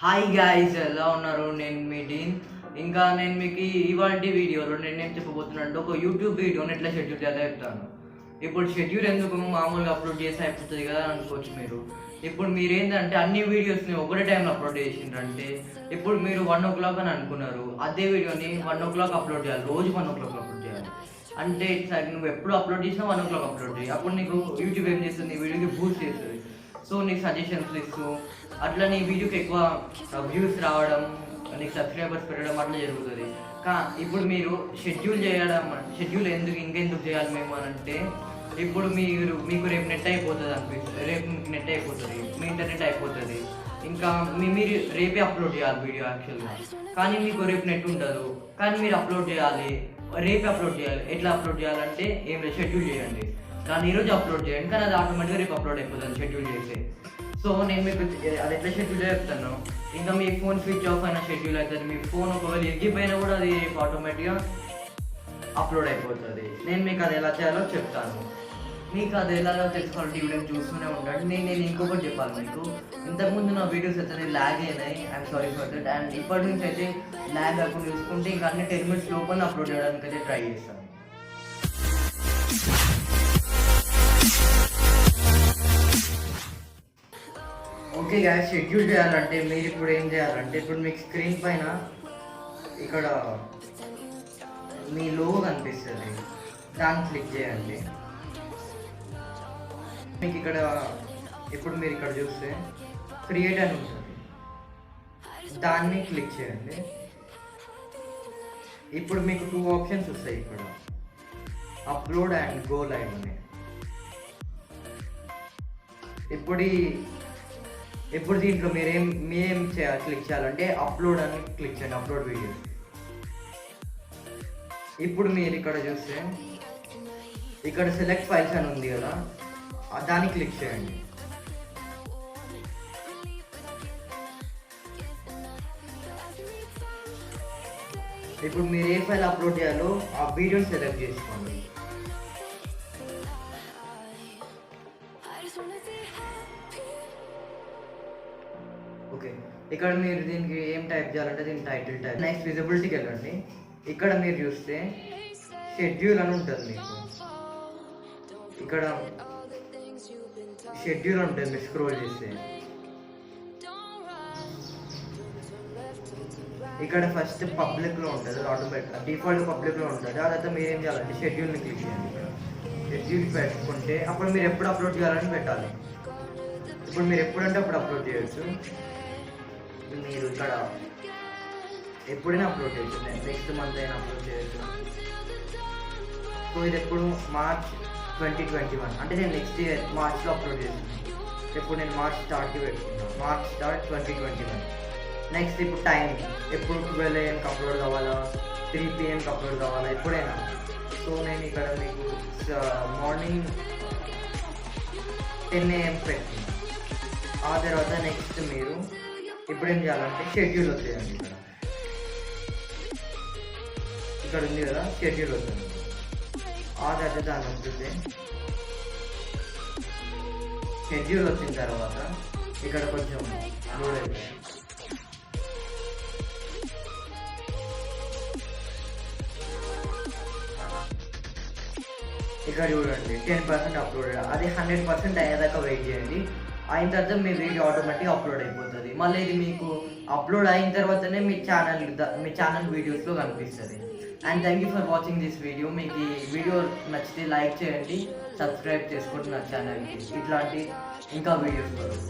Hi guys, ఎలా ఉన్నారు? నేను మీ డీన్. ఇంకా నేను మీకు ఇవాళ వీడియోలో నేనేం చెప్పబోతున్నాను, ఒక యూట్యూబ్ వీడియోని ఎట్లా షెడ్యూల్ చేయాలో చెప్తాను. ఇప్పుడు షెడ్యూల్ ఎందుకు మామూలుగా అప్లోడ్ చేసి అయిపోతుంది కదా అనుకోవచ్చు మీరు. ఇప్పుడు మీరు ఏంటంటే అన్ని వీడియోస్ని ఒకటే టైంలో అప్లోడ్ చేసిండ్రంటే, ఇప్పుడు మీరు 1 o'clock అని అనుకున్నారు, అదే వీడియోని 1 o'clock అప్లోడ్ చేయాలి, రోజు 1 o'clock అప్లోడ్ చేయాలి. అంటే నువ్వు ఎప్పుడు అప్లోడ్ చేసినా 1 o'clock అప్లోడ్ చేయాలి. అప్పుడు నీకు యూట్యూబ్ ఏం చేస్తుంది, ఈ వీడియోకి బూస్ట్ చేస్తుంది. సో నీకు సజెషన్స్ ఇస్తూ అట్లా నీ వీడియోకి ఎక్కువ వ్యూస్ రావడం, నీకు సబ్స్క్రైబర్స్ పెరగడం అట్లా జరుగుతుంది. ఇప్పుడు మీరు షెడ్యూల్ ఇంకెందుకు చేయాలి మేము అని అంటే, ఇప్పుడు మీకు రేపు నెట్ అయిపోతుంది అనిపిస్తుంది, రేపు మీకు నెట్ అయిపోతుంది, మీ ఇంటర్నెట్ అయిపోతుంది, ఇంకా మీరు రేపే అప్లోడ్ చేయాలి వీడియో యాక్చువల్గా. కానీ మీకు రేపు నెట్ ఉండదు, కానీ మీరు అప్లోడ్ చేయాలి, రేపే అప్లోడ్ చేయాలి. ఎట్లా అప్లోడ్ చేయాలంటే ఏం లేదు, షెడ్యూల్ చేయండి. కానీ ఈరోజు అప్లోడ్ చేయండి, కానీ అది ఆటోమేటిక్గా రేపు అప్లోడ్ అయిపోతుంది షెడ్యూల్ చేస్తే. సో నేను మీకు అది ఎట్లా షెడ్యూల్ చెప్తాను. ఇంకా మీ ఫోన్ స్విచ్ ఆఫ్ అయిన షెడ్యూల్ అవుతుంది, మీ ఫోన్ ఒకవేళ ఎగిపోయినా కూడా అది ఆటోమేటిక్గా అప్లోడ్ అయిపోతుంది. నేను మీకు అది ఎలా చేయాలో చెప్తాను. మీకు అది ఎలా తెలుసుకోవాలంటే వీడియో చూస్తూనే ఉండండి. నేను ఇంకొకటి చెప్పాలి మీకు, ఇంతకుముందు నా వీడియోస్ అయితే ల్యాగ్ అయినాయి, I'm sorry for that. And ఇప్పటి నుంచి అయితే ల్యాగ్ అప్పుడు చూసుకుంటే ఇంకా అన్ని 10 minutes లోపల అప్లోడ్ చేయడానికి అయితే ట్రై చేస్తాను. ఓకే గాయ్స్, షెడ్యూల్ చేయాలంటే మీరు ఇప్పుడు ఏం చేయాలంటే, ఇప్పుడు మీకు స్క్రీన్ పైన ఇక్కడ మీ లోగో కనిపిస్తుంది, దాన్ని క్లిక్ చేయండి. మీకు ఇక్కడ ఇప్పుడు మీరు ఇక్కడ చూస్తే క్రియేట్ అని ఉంటుంది, దాన్ని క్లిక్ చేయండి. ఇప్పుడు మీకు 2 ఆప్షన్స్ వస్తాయి ఇక్కడ, అప్లోడ్ అండ్ గో లైవ్ అని. ఇప్పుడు దీంట్లో మీరేం చేయాలి, క్లిక్ చేయాలంటే అప్లోడ్ అని క్లిక్ చేయండి, అప్లోడ్ వీడియో. ఇప్పుడు మీరు ఇక్కడ చూస్తే ఇక్కడ సెలెక్ట్ ఫైల్స్ అని ఉంది కదా, దాన్ని క్లిక్ చేయండి. ఇప్పుడు మీరు ఏ ఫైల్ అప్లోడ్ చేయాలో ఆ వీడియోని సెలెక్ట్ చేసుకోండి. ఓకే, ఇక్కడ మీరు దీనికి ఏం టైప్ చేయాలంటే దీని టైటిల్ టైప్. నెక్స్ట్ విజిబిలిటీకి వెళ్ళండి. ఇక్కడ మీరు చూస్తే షెడ్యూల్ అని ఉంటుంది, మీకు ఇక్కడ షెడ్యూల్ ఉంటుంది. మీరు స్క్రోల్ చేస్తే ఇక్కడ ఫస్ట్ పబ్లిక్లో ఉంటుంది, ఆటోమేటిక్ డిఫాల్ట్ పబ్లిక్లో ఉంటుంది. అదైతే మీరు ఏం చేయాలంటే షెడ్యూల్ని క్లిక్ చేయండి. ఇక్కడ షెడ్యూల్ పెట్టుకుంటే అప్పుడు మీరు ఎప్పుడు అప్లోడ్ చేయాలని పెట్టాలి. ఇప్పుడు మీరు ఎప్పుడంటే అప్పుడు అప్లోడ్ చేయొచ్చు. మీరు ఇక్కడ ఎప్పుడైనా అప్లోడ్ చేయొచ్చు, నెక్స్ట్ మంత్ అయినా అప్లోడ్ చేయొచ్చు. సో ఇది ఎప్పుడు మార్చ్ 2021, అంటే నేను నెక్స్ట్ ఇయర్ మార్చ్లో అప్లోడ్ చేస్తున్నాను. ఇప్పుడు నేను మార్చ్ స్టార్ట్కి పెట్టుకున్నాను, మార్చ్ స్టార్ట్ 2021. నెక్స్ట్ ఇప్పుడు టైం ఎప్పుడు 12 AM అప్లోడ్ కావాలా, 3 PM అప్లోడ్ కావాలా, ఎప్పుడైనా. సో నేను ఇక్కడ మీకు మార్నింగ్ 10 AM పెట్టుకున్నాను. ఆ తర్వాత నెక్స్ట్ మీరు ఇప్పుడు ఏం చేయాలంటే షెడ్యూల్ వచ్చేయండి. ఇక్కడ ఉంది కదా షెడ్యూల్ వస్తుంది, ఆ తర్వాత దాన్ని ఉంటుంది. షెడ్యూల్ వచ్చిన తర్వాత ఇక్కడ కొంచెం లోడ్ అవుతుంది. ఇక్కడ చూడండి 10% అప్లోడ్, అది 100% అయ్యేదాకా వెయిట్ చేయండి. అయిన తర్వాత మీ వీడియో ఆటోమేటిక్గా అప్లోడ్ అయిపోతుంది. మళ్ళీ ఇది మీకు అప్లోడ్ అయిన తర్వాతనే మీ ఛానల్ వీడియోస్లో కనిపిస్తుంది. And thank you for watching this video. మీకు ఈ వీడియో నచ్చితే లైక్ చేయండి, సబ్స్క్రైబ్ చేసుకోండి నా ఛానల్కి, ఇట్లాంటి ఇంకా వీడియోస్ వరకు.